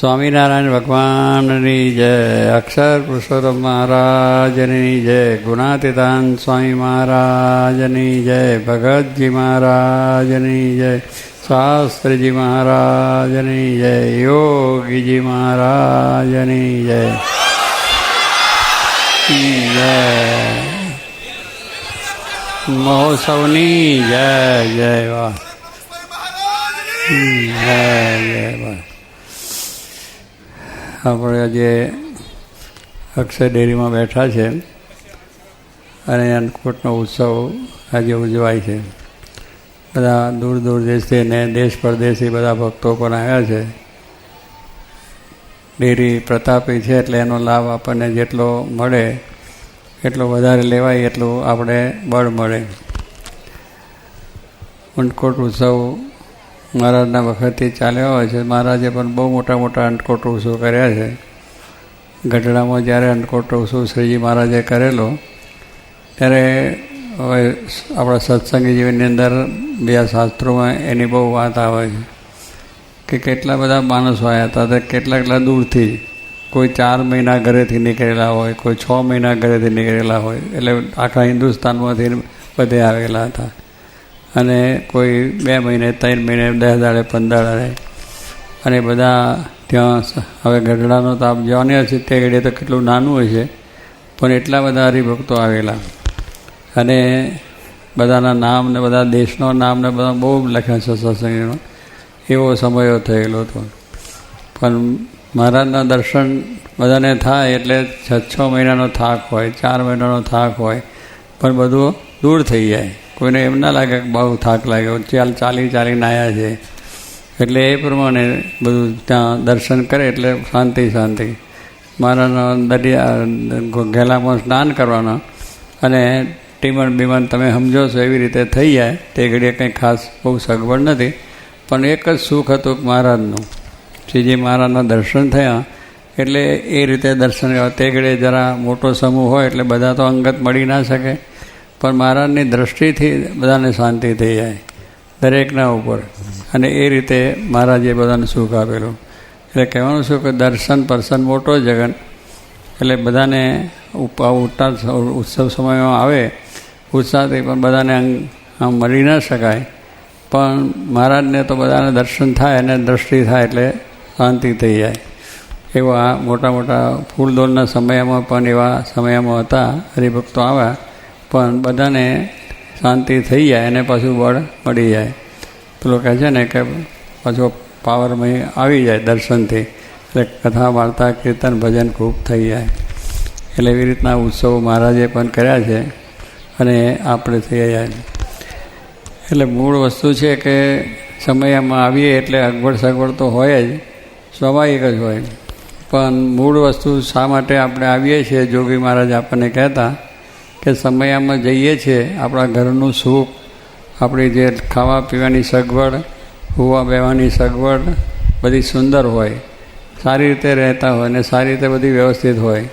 સ્વામિનારાયણ ભગવાનની જય, અક્ષર પુરુષોત્તમ મહારાજની જય, ગુણાતીતાન સ્વામી મહારાજની જય, ભગતજી મહારાજની જય, શાસ્ત્રીજી મહારાજની જય, યોગીજી મહારાજની જય. જય મહોત્સવની જય. જય વાહ. જય જય વાહ. આપણે આજે અક્ષર ડેરીમાં બેઠા છે અને અન્નકૂટનો ઉત્સવ આજે ઉજવાય છે. બધા દૂર દૂર દેશથી ને દેશ પરદેશથી બધા ભક્તો પણ આવ્યા છે. ડેરી પ્રતાપી છે એટલે એનો લાભ આપણને જેટલો મળે એટલો વધારે લેવાય એટલું આપણે બળ મળે. અન્નકૂટ ઉત્સવ મહારાજના વખતથી ચાલ્યો હોય છે. મહારાજે પણ બહુ મોટા મોટા અન્નકૂટ ઉત્સવ કર્યા છે. ગઢડામાં જ્યારે અન્નકૂટ ઉત્સવ શ્રીજી મહારાજે કરેલો ત્યારે હવે આપણા સત્સંગી જીવનની અંદર બીજા શાસ્ત્રોમાં એની બહુ વાત આવે છે કે કેટલા બધા માણસો આવ્યા હતા. તો કેટલા દૂરથી, કોઈ 4 મહિના ઘરેથી નીકળેલા હોય, કોઈ 6 મહિના ઘરેથી નીકળેલા હોય, એટલે આખા હિન્દુસ્તાનમાંથી બધે આવેલા હતા. અને કોઈ 2 મહિને, 3 મહિને, 10 દાડે, 15 દાડે, અને બધા ત્યાં હવે ગઢડાનો તો આપ જાણ્યો છે તે ઘડીએ તો કેટલું નાનું હોય છે, પણ એટલા બધા હરિભક્તો આવેલા અને બધાના નામ ને બધા દેશનો નામ ને બધા બહુ લખ્યા છે સત્સંગનો. એવો સમયો થયેલો હતો. પણ મહારાજના દર્શન બધાને થાય એટલે 6 મહિનાનો થાક હોય, 4 મહિનાનો થાક હોય, પણ બધું દૂર થઈ જાય. કોઈને એમ ના લાગે કે બહુ થાક લાગ્યો, ચાલીને આવ્યા છે. એટલે એ પ્રમાણે બધું ત્યાં દર્શન કરે એટલે શાંતિ શાંતિ. મારાના દરિયા ઘેલામાં સ્નાન કરવાના અને ટીમણ બીમણ તમે સમજો છો એવી રીતે થઈ જાય. તે ઘડીએ કંઈ ખાસ બહુ સગવડ નથી, પણ એક જ સુખ હતું મહારાજનું. શ્રીજી મહારાજના દર્શન થયા એટલે એ રીતે દર્શન કરવા. તે ઘડીએ જરા મોટો સમૂહ હોય એટલે બધા તો અંગત મળી ના શકે, પણ મહારાજની દૃષ્ટિથી બધાને શાંતિ થઈ જાય દરેકના ઉપર. અને એ રીતે મહારાજે બધાને સુખ આપેલું. એટલે કહેવાનું શું કે દર્શન પર્સન મોટો જગન. એટલે બધાને ઉત્સવ સમયમાં આવે ઉત્સાહથી, પણ બધાને આમ મળી ન શકાય. પણ મહારાજને તો બધાને દર્શન થાય અને દૃષ્ટિ થાય એટલે શાંતિ થઈ જાય. એવા મોટા મોટા ફૂલદોલના સમયમાં પણ એવા સમયમાં હતા. હરિભક્તો આવ્યા પણ બધાને શાંતિ થઈ જાય અને પાછું બળ મળી જાય. પેલો કહે છે ને કે પાછો પાવરમય આવી જાય દર્શનથી. એટલે કથા વાર્તા કીર્તન ભજન ખૂબ થઈ જાય. એટલે એવી રીતના ઉત્સવો મહારાજે પણ કર્યા છે અને આપણે થઈ જાય. એટલે મૂળ વસ્તુ છે કે સમયમાં આવીએ એટલે અગવડ સગવડ તો હોય જ, સ્વાભાવિક જ હોય. પણ મૂળ વસ્તુ શા માટે આપણે આવીએ છીએ, જોગી મહારાજ આપણને કહેતા કે સમયમાં જઈએ છીએ આપણા ઘરનું સુખ, આપણી જે ખાવા પીવાની સગવડ, હોવા બેવાની સગવડ બધી સુંદર હોય, સારી રીતે રહેતા હોય ને સારી રીતે બધી વ્યવસ્થિત હોય.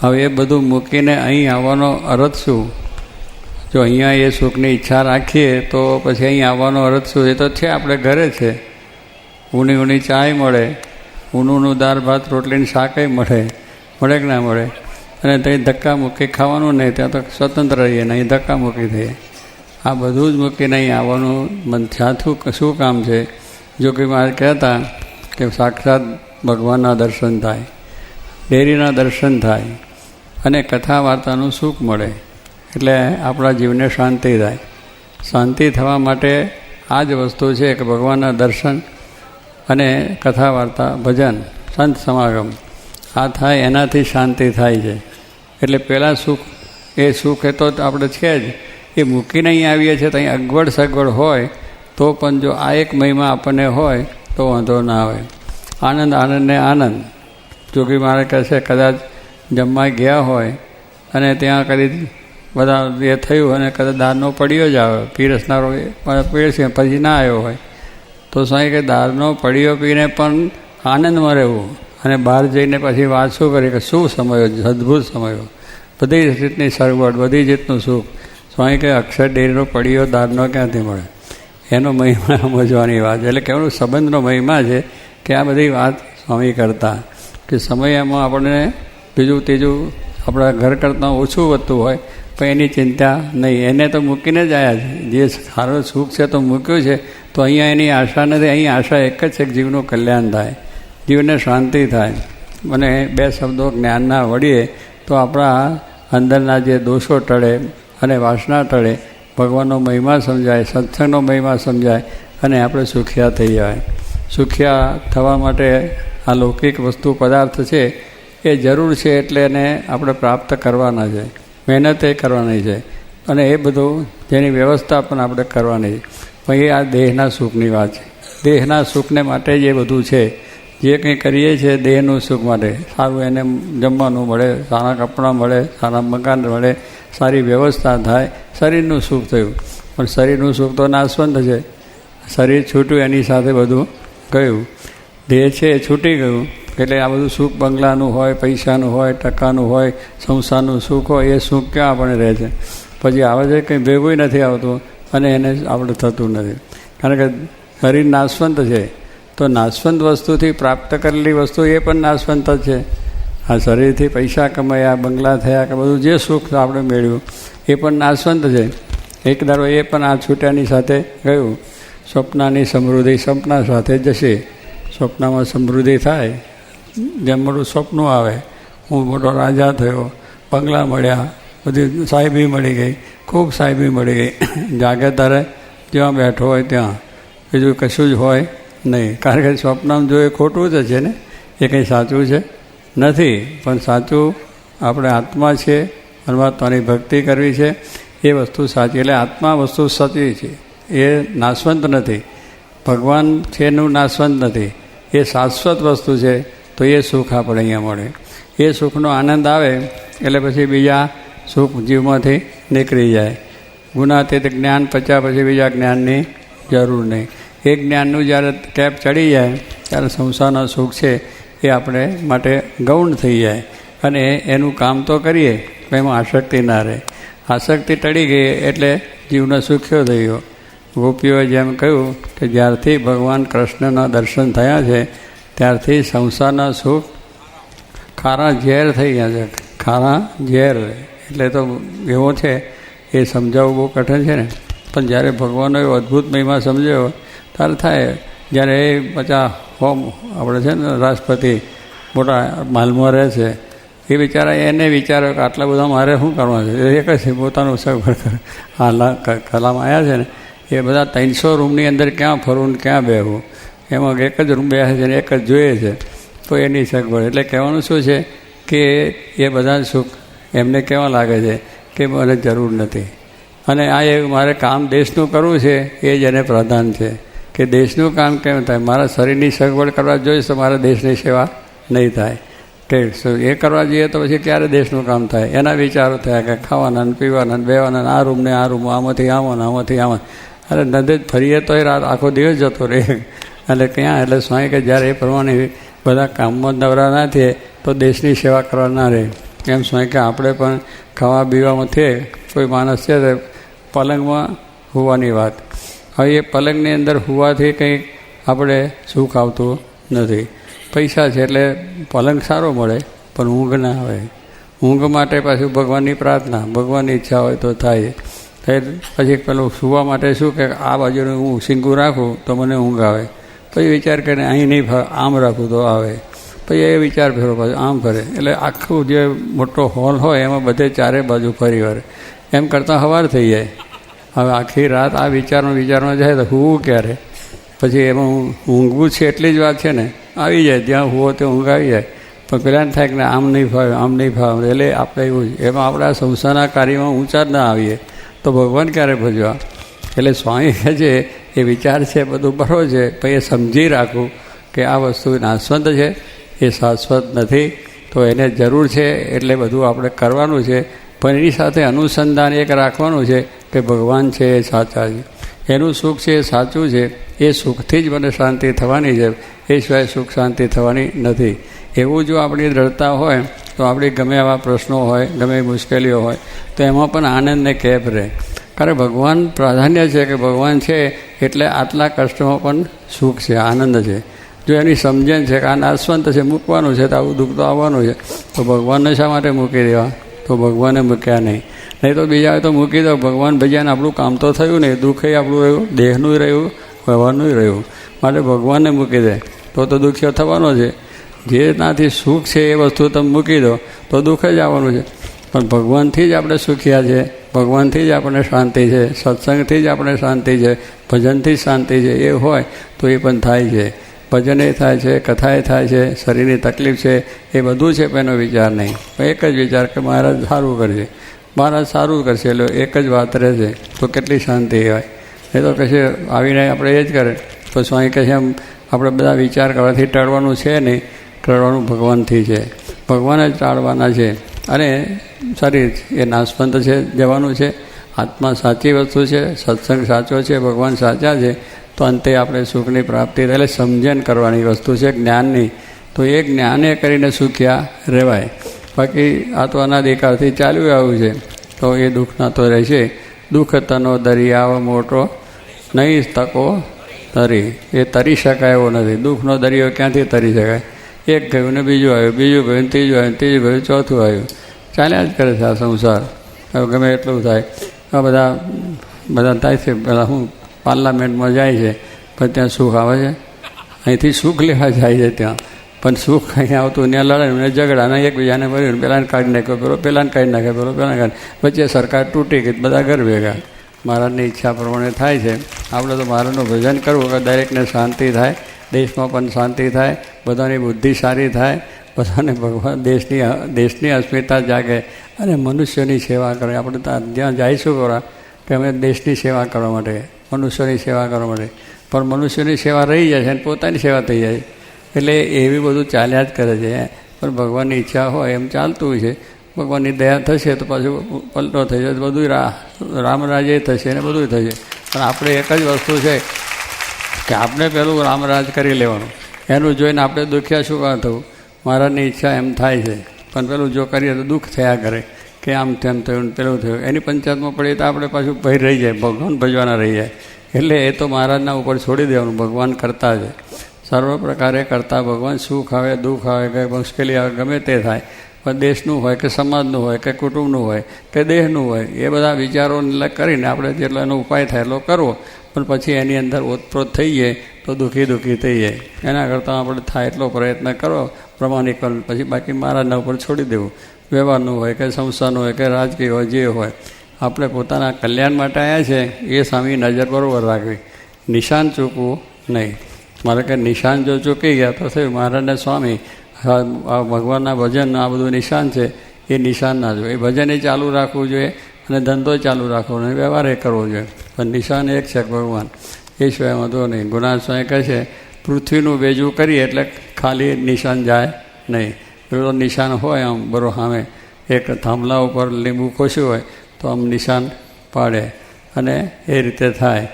હવે એ બધું મૂકીને અહીં આવવાનો અર્થ શું? જો અહીંયા એ સુખની ઈચ્છા રાખીએ તો પછી અહીં આવવાનો અર્થ શું? એ તો છે આપણે ઘરે છે. ઊની ઊની ચાય મળે, ઊનું દાળ ભાત રોટલીને શાકેય મળે કે ના મળે? અને ત્યાં ધક્કા મૂકી ખાવાનું નહીં, ત્યાં તો સ્વતંત્ર રહીએ ને અહીં ધક્કા મૂકી થઈએ. આ બધું જ મૂકીને અહીં આવવાનું મન છાથું શું કામ છે? જો કે મારે કહેતા કે સાક્ષાત ભગવાનના દર્શન થાય, ડેરીના દર્શન થાય અને કથા વાર્તાનું સુખ મળે એટલે આપણા જીવને શાંતિ થાય. શાંતિ થવા માટે આ જ વસ્તુ છે કે ભગવાનના દર્શન અને કથા વાર્તા ભજન સંત સમાગમ આ થાય એનાથી શાંતિ થાય છે. એટલે પહેલાં સુખ, એ સુખ એ તો આપણે છે જ. એ મૂકીને અહીં આવીએ છીએ તો અહીં અગવડ સગવડ હોય તો પણ જો આ એક મહિમા આપણને હોય તો વાંધો ના આવે. આનંદ આનંદને આનંદ. જોગી મારે કહે છે કદાચ જમવા ગયા હોય અને ત્યાં કદી બધા એ થયું અને કદાચ દાળનો પડીયો જ આવે, પીરસનારો પીરસી પછી ના આવ્યો હોય તો સ્વામી કે દાળનો પડીયો પીને પણ આનંદમાં રહેવું અને બહાર જઈને પછી વાત શું કરી કે શું સમયો, અદ્ભુત સમયો, બધી રીતની સગવડ, બધી રીતનું સુખ. સ્વામી કે અક્ષર ડેરીનો પડીયો દાળનો ક્યાંથી મળે? એનો મહિમા સમજવાની વાત. એટલે કેવળ સંબંધનો મહિમા છે કે આ બધી વાત સ્વામી કરતા કે સમયમાં આપણને બીજું ત્રીજું આપણા ઘર કરતાં ઓછું વધતું હોય પણ એની ચિંતા નહીં, એને તો મૂકીને જ આવ્યા છે. જે સારું સુખ છે તો મૂક્યું છે, તો અહીંયા એની આશા નથી. અહીં આશા એક જ છે કે જીવનું કલ્યાણ થાય, જીવને શાંતિ થાય. અને બે શબ્દો જ્ઞાનના વળીએ તો આપણા અંદરના જે દોષો ટળે અને વાસના ટળે, ભગવાનનો મહિમા સમજાય, સત્સંગનો મહિમા સમજાય અને આપણે સુખિયા થઈ જાય. સુખિયા થવા માટે આ લૌકિક વસ્તુ પદાર્થ છે એ જરૂર છે, એટલે એને આપણે પ્રાપ્ત કરવાના છે, મહેનત એ કરવાની છે અને એ બધું જેની વ્યવસ્થા પણ આપણે કરવાની છે. પણ એ આ દેહના સુખની વાત છે. દેહના સુખને માટે જે બધું છે, જે કંઈ કરીએ છીએ દેહનું સુખ માટે, સારું એને જમવાનું મળે, સારા કપડાં મળે, સારા મકાન મળે, સારી વ્યવસ્થા થાય, શરીરનું સુખ થયું. પણ શરીરનું સુખ તો નાશવંત છે. શરીર છૂટ્યું એની સાથે બધું ગયું. દેહ છે એ છૂટી ગયું એટલે આ બધું સુખ બંગલાનું હોય, પૈસાનું હોય, ટકાનું હોય, સંસારનું સુખ હોય, એ સુખ ક્યાં આપણે રહે છે? પછી આવે છે કંઈ ભેગું નથી આવતું અને એને આપણે થતું નથી. કારણ કે શરીર નાશવંત છે, તો નાશવંત વસ્તુથી પ્રાપ્ત કરેલી વસ્તુ એ પણ નાશવંત જ છે. આ શરીરથી પૈસા કમાયા, બંગલા થયા કે બધું જે સુખ આપણે મેળવ્યું એ પણ નાશવંત છે. એક ધારો એ પણ આ છૂટ્યાની સાથે ગયું. સ્વપ્નાની સમૃદ્ધિ સ્વપ્ના સાથે જશે. સ્વપ્નમાં સમૃદ્ધિ થાય, જેમ મોટું સ્વપ્નું આવે, હું મોટો રાજા થયો, બંગલા મળ્યા, બધી સાહેબી મળી ગઈ, ખૂબ સાહેબી મળી ગઈ. જાગે ત્યારે જ્યાં બેઠો હોય ત્યાં, બીજું કશું જ હોય નહીં. કારણ કે સ્વપ્નમાં જો એ ખોટું જ છે ને, એ કંઈ સાચું છે નથી. પણ સાચું આપણે આત્મા છે, પરમાત્માની ભક્તિ કરવી છે, એ વસ્તુ સાચી. એટલે આત્મા વસ્તુ સાચી છે, એ નાશવંત નથી. ભગવાન છે એનું નાશવંત નથી, એ શાશ્વત વસ્તુ છે. તો એ સુખ આપણે અહીંયા મળે. એ સુખનો આનંદ આવે એટલે પછી બીજા સુખ જીવમાંથી નીકળી જાય. ગુનાતીત જ્ઞાન પચ્યા પછી બીજા જ્ઞાનની જરૂર નહીં. એ જ્ઞાનનું જ્યારે ટેપ ચડી જાય ત્યારે સંસારનો સુખ છે એ આપણે માટે ગૌણ થઈ જાય. અને એનું કામ તો કરીએ પણ એમાં આસક્તિ ના રહે. આસક્તિ ટળી ગઈ એટલે જીવનો સુખ્યો થઈ ગયો. ગોપીઓએ જેમ કહ્યું કે જ્યારથી ભગવાન કૃષ્ણના દર્શન થયા છે ત્યારથી સંસારના સુખ ખારા ઝેર થઈ ગયા છે. ખારા ઝેર એટલે તો એવો છે, એ સમજાવવું બહુ કઠિન છે ને. પણ જ્યારે ભગવાનનો એવો અદ્ભુત મહિમા સમજ્યો ત્યારે થાય. જ્યારે એ બધા હોમ આપણે છે ને રાષ્ટ્રપતિ મોટા માલમાં રહે છે, એ બિચારા એને વિચારો કે આટલા બધા મારે શું કરવાનું છે. એક જ પોતાનું સગવડ કલામાં આવ્યા છે ને, એ બધા 300 રૂમની અંદર ક્યાં ફરવું ને ક્યાં બેહવું, એમાં એક જ રૂમ બેસે છે ને એક જ જોઈએ છે. તો એની સગવડ એટલે કહેવાનું શું છે કે એ બધા સુખ એમને કેવા લાગે છે કે મને જરૂર નથી. અને આ એ મારે કામ દેશનું કરવું છે, એ જ એને પ્રધાન છે. કે દેશનું કામ કેમ થાય? મારા શરીરની સગવડ કરવા જોઈશ તો મારા દેશની સેવા નહીં થાય. કે એ કરવા જઈએ તો પછી ક્યારે દેશનું કામ થાય? એના વિચારો થયા કે ખાવાના, પીવાના, બેવાના, આ રૂમ ને આ રૂમ, આમાંથી આવવાના, આમાંથી આવવાના. અરે નદે ફરીએ તો એ રાત આખો દિવસ જતો રહે. એટલે ક્યાં? એટલે સ્વામી કે જ્યારે એ પ્રમાણે બધા કામમાં નવરા ના થઈએ તો દેશની સેવા કરવા ના રહે. એમ સ્વામી કે આપણે પણ ખાવા પીવામાં થઈએ, કોઈ માણસ છે તે પલંગમાં હોવાની વાત. હવે એ પલંગની અંદર હોવાથી કંઈક આપણે સુખ આવતું નથી. પૈસા છે એટલે પલંગ સારો મળે પણ ઊંઘ ના આવે. ઊંઘ માટે પાછું ભગવાનની પ્રાર્થના, ભગવાનની ઈચ્છા હોય તો થાય. પછી પેલું સૂવા માટે શું કે આ બાજુનું હું સિંગું રાખું તો મને ઊંઘ આવે. પછી વિચાર કરીને અહીં નહીં આમ રાખું તો આવે. પછી એ વિચાર ફેરો પાછું આમ ફરે. એટલે આખું જે મોટો હોલ હોય એમાં બધે ચારે બાજુ ફરી વળે. એમ કરતાં સવાર થઈ જાય. હવે આખી રાત આ વિચારમાં જાય તો હું ક્યારે? પછી એમાં ઊંઘવું છે એટલી જ વાત છે ને, આવી જાય જ્યાં હુવો ત્યાં ઊંઘ આવી જાય. પણ પેલાને થાય કે આમ નહીં ફાવે, આમ નહીં ફાવે. એટલે આપણે એવું એમાં આપણા સંસારના કાર્યમાં ઊંચા જ ના આવીએ તો ભગવાન ક્યારે ભજવા? એટલે સ્વામી કહે છે એ વિચાર છે બધું બરોબર છે, પણ એ સમજી રાખવું કે આ વસ્તુ નાશવંત છે, એ શાશ્વત નથી. તો એને જરૂર છે એટલે બધું આપણે કરવાનું છે. પણ એની સાથે અનુસંધાન એક રાખવાનું છે કે ભગવાન છે એ સાચા છે, એનું સુખ છે એ સાચું છે. એ સુખથી જ મને શાંતિ થવાની છે, એ સિવાય સુખ શાંતિ થવાની નથી. એવું જો આપણી દ્રઢતા હોય તો આપણી ગમે એવા પ્રશ્નો હોય, ગમે મુશ્કેલીઓ હોય તો એમાં પણ આનંદને કેપ રહે. કારણ ભગવાન પ્રાધાન્ય છે કે ભગવાન છે એટલે આટલા કષ્ટમાં પણ સુખ છે, આનંદ છે. જો એની સમજણ છે કે આ નાશવંત છે, મૂકવાનું છે, તો આવું દુઃખ તો આવવાનું છે, તો ભગવાનને શા માટે મૂકી દેવા? તો ભગવાને મૂક્યા નહીં. નહીં તો બીજા તો મૂકી દો, ભગવાન ભજ્યાને આપણું કામ તો થયું નહીં, દુઃખ આપણું રહ્યું, દેહનું રહ્યું, વ્યવહારનું રહ્યું. માટે ભગવાનને મૂકી દે તો દુઃખ્ય થવાનો છે. જેનાથી સુખ છે એ વસ્તુ તમે મૂકી દો તો દુઃખ જ આવવાનું છે. પણ ભગવાનથી જ આપણે સુખ્યા છે, ભગવાનથી જ આપણને શાંતિ છે, સત્સંગથી જ આપણે શાંતિ છે, ભજનથી જ શાંતિ છે, એ હોય તો એ પણ થાય છે. ભજન એ થાય છે, કથા એ થાય છે, શરીરની તકલીફ છે, એ બધું છે, પણ એનો વિચાર નહીં. એક જ વિચાર કે મહારાજ સારું કરશે, મહારાજ સારું કરશે, એટલે એક જ વાત રહે છે, તો કેટલી શાંતિ હોય. એ તો કશે આવીને આપણે એ જ કરે તો સ્વામી કહે છે એમ આપણે બધા વિચાર કરવાથી ટળવાનું છે નહીં, ટળવાનું ભગવાનથી છે, ભગવાન જ ટાળવાના છે. અને શરીર એ નાશવંત છે, જવાનું છે. આત્મા સાચી વસ્તુ છે, સત્સંગ સાચો છે, ભગવાન સાચા છે, તો અંતે આપણે સુખની પ્રાપ્તિ એટલે સમજણ કરવાની વસ્તુ છે જ્ઞાનની. તો એ જ્ઞાને કરીને સુખ્યા રહેવાય. બાકી આ તો અનાદિકાળથી ચાલ્યું આવ્યું છે, તો એ દુઃખના તો રહેશે. દુઃખ તનો દરિયાવ મોટો નહીં તકો તરી, એ તરી શકાય એવો નથી. દુઃખનો દરિયો ક્યાંથી તરી શકાય? એક ગયું ને બીજું આવ્યું, બીજું ગયું, ત્રીજું આવ્યું, ત્રીજું ગયું, ચોથું આવ્યું. ચાલ્યા જ કરે છે આ સંસાર. હવે ગમે એટલું થાય. આ બધા થાય છે, પેલા હું પાર્લામેન્ટમાં જાય છે, પણ ત્યાં સુખ આવે છે? અહીંથી સુખ લેવા જાય છે ત્યાં, પણ સુખ અહીં આવતું, ત્યાં લડાય ને ઝઘડા ને એકબીજાને ભર્યું, પેલાને કાઢી નાખ્યો, પેલો પેલાને કાઢી નાખ્યો, પેલો પેલાને કાઢી, વચ્ચે સરકાર તૂટી ગઈ, બધા ઘર ભેગા. મહારાજની ઈચ્છા પ્રમાણે થાય છે. આપણે તો મહારાજનું ભજન કરવું કે દરેકને શાંતિ થાય, દેશમાં પણ શાંતિ થાય, બધાની બુદ્ધિ સારી થાય, બધાને ભગવાન દેશની અસ્મિતા જાગે અને મનુષ્યની સેવા કરે. આપણે ત્યાં જઈશું કરવા કે અમે દેશની સેવા કરવા માટે, મનુષ્યની સેવા કરવા માટે, પણ મનુષ્યની સેવા રહી જાય છે અને પોતાની સેવા થઈ જાય. એટલે એવી બધું ચાલ્યા જ કરે છે. પણ ભગવાનની ઈચ્છા હોય એમ ચાલતું હોય છે. ભગવાનની દયા થશે તો પાછું પલટો થઈ જશે, બધું રામરાજ્ય થશે ને બધું થશે. પણ આપણે એક જ વસ્તુ છે કે આપણે પેલું રામરાજ કરી લેવાનું. એનું જોઈને આપણે દુખ્યા શું કાં થવું? મહારાજની ઈચ્છા એમ થાય છે, પણ પેલું જો કરીએ તો દુઃખ થયા કરે કે આમ તેમ થયું, પેલું થયું. એની પંચાયતમાં પડીએ તો આપણે પાછું ભય રહી જાય, ભગવાન ભજવાના રહી જાય. એટલે એ તો મહારાજના ઉપર છોડી દેવાનું. ભગવાન કરતા છે, સર્વ પ્રકારે કરતા ભગવાન. સુખ આવે, દુઃખ આવે, કે મુશ્કેલી આવે, ગમે તે થાય, પણ દેશનું હોય કે સમાજનું હોય કે કુટુંબનું હોય કે દેહનું હોય, એ બધા વિચારો કરીને આપણે જેટલો એનો ઉપાય થાય એટલો કરવો. પણ પછી એની અંદર ઓતપ્રોત થઈ જાય તો દુઃખી થઈ જાય. એના કરતાં આપણે થાય એટલો પ્રયત્ન કરો પ્રમાણિકરણ, પછી બાકી મહારાજના ઉપર છોડી દેવું. વ્યવહારનું હોય કે સંસ્થાનું હોય કે રાજકીય હોય, જે હોય, આપણે પોતાના કલ્યાણ માટે આવ્યા છે એ સામી નજર બરોબર રાખવી, નિશાન ચૂકવું નહીં. મારે કે નિશાન જો ચૂકી ગયા તો થયું. મહારાજને સ્વામી આ ભગવાનના ભજન આ બધું નિશાન છે, એ નિશાન ના જોઈએ. એ ભજન એ ચાલુ રાખવું જોઈએ અને ધંધો ચાલુ રાખવો અને વ્યવહાર એ કરવો જોઈએ. પણ નિશાન એક છે ભગવાન, એ સિવાય વાંધો નહીં. ગુના સ્વામી કહે છે પૃથ્વીનું વેજું કરીએ એટલે ખાલી નિશાન જાય નહીં. પેલો નિશાન હોય આમ બરો સામે એક થાંભલા ઉપર લીંબુ ખોસ્યું હોય તો આમ નિશાન પાડે અને એ રીતે થાય.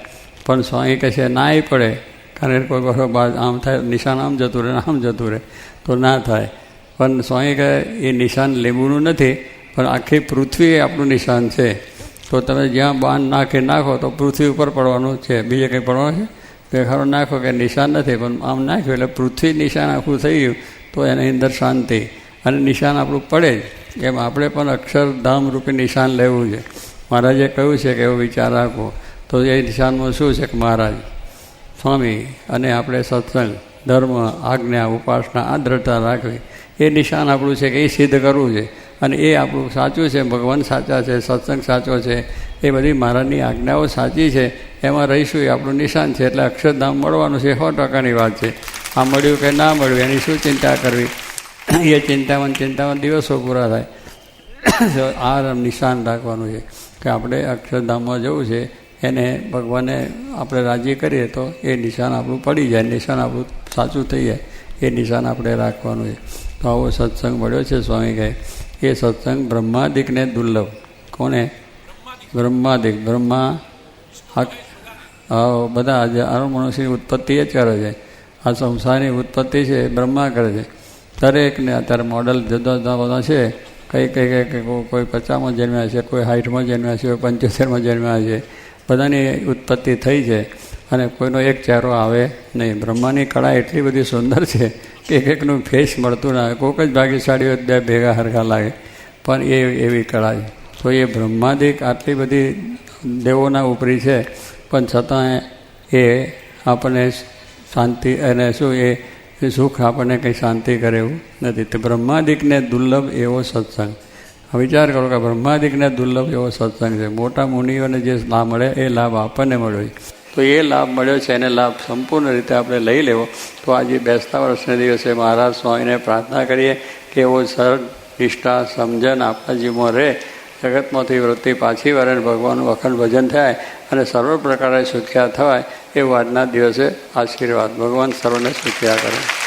પણ સ્વામી કહે છે ના એ પડે, કારણ કે કોઈ વખત આમ થાય નિશાન આમ જતું રહે, આમ જતું રહે તો ના થાય. પણ સ્વામી કહે એ નિશાન લીંબુનું નથી, પણ આખી પૃથ્વી આપણું નિશાન છે. તો તમે જ્યાં બાણ નાખો તો પૃથ્વી ઉપર પડવાનું છે, બીજે કંઈ પડવાનું છે? દેખાડો નાખો કે નિશાન નથી, પણ આમ નાખ્યું એટલે પૃથ્વી નિશાન આખું થઈ ગયું તો એની અંદર શાંતિ. અને નિશાન આપણું પડે જ એમ આપણે પણ અક્ષરધામ રૂપે નિશાન લેવું છે. મહારાજે કહ્યું છે કે એવો વિચાર રાખવો. તો એ નિશાનમાં શું છે કે મહારાજ, સ્વામી અને આપણે સત્સંગ, ધર્મ, આજ્ઞા, ઉપાસના, આ દ્રઢતા રાખવી, એ નિશાન આપણું છે કે એ સિદ્ધ કરવું છે. અને એ આપણું સાચું છે, ભગવાન સાચા છે, સત્સંગ સાચો છે, એ બધી મહારાજની આજ્ઞાઓ સાચી છે, એમાં રહીશું એ આપણું નિશાન છે. એટલે અક્ષરધામ મળવાનું છે, 100%ની વાત છે. આ મળ્યું કે ના મળ્યું એની શું ચિંતા કરવી? એ ચિંતામાં દિવસો પૂરા થાય. આ નિશાન રાખવાનું છે કે આપણે અક્ષરધામમાં જવું છે. એને ભગવાને આપણે રાજી કરીએ તો એ નિશાન આપણું પડી જાય, નિશાન આપણું સાચું થઈ જાય, એ નિશાન આપણે રાખવાનું છે. તો આવો સત્સંગ મળ્યો છે. સ્વામી કહે એ સત્સંગ બ્રહ્માદિકને દુર્લભ. કોને? બ્રહ્માદિક. બ્રહ્મા બધા આ મનુષ્યની ઉત્પત્તિ એ જ કરે છે. આ સંસારની ઉત્પત્તિ છે બ્રહ્મા કરે છે. દરેકને અત્યારે મોડલ જુદા જુદા બધા છે. કોઈ 50માં જન્મ્યા છે, કોઈ 60માં જન્મ્યા છે, કોઈ 75માં જન્મ્યા છે. બધાની ઉત્પત્તિ થઈ છે અને કોઈનો એક ચહેરો આવે નહીં. બ્રહ્માની કળા એટલી બધી સુંદર છે કે એકનું ફેસ મળતું ના આવે. કોઈક જ ભાગ્યશાળી હોય બે ભેગા હરખા લાગે, પણ એ એવી કળા છે. તો એ બ્રહ્માદિક આટલી બધી દેવોના ઉપરી છે, પણ છતાં એ આપણને શાંતિ અને શું એ સુખ આપણને કંઈ શાંતિ કરે એવું નથી. તો બ્રહ્માદિકને દુર્લભ એવો સત્સંગ, વિચાર કરો કે બ્રહ્માદિકને દુર્લભ એવો સત્સંગ છે. મોટા મુનિઓને જે લાભ મળે એ લાભ આપણને મળ્યો છે. તો એ લાભ મળ્યો છે, એને લાભ સંપૂર્ણ રીતે આપણે લઈ લેવો. તો આજે બેસતા વર્ષના દિવસે મહારાજ સ્વામીને પ્રાર્થના કરીએ કે એવો સર નિષ્ઠા સમજણ આપણા જીવમાં રહે, જગતમાંથી વૃત્તિ પાછી વળે, ભગવાનનું અખંડ ભજન થાય અને સર્વ પ્રકારે સુખ્યા થવાય એવું આજના દિવસે આશીર્વાદ. ભગવાન સર્વને સુખ્યા કરે.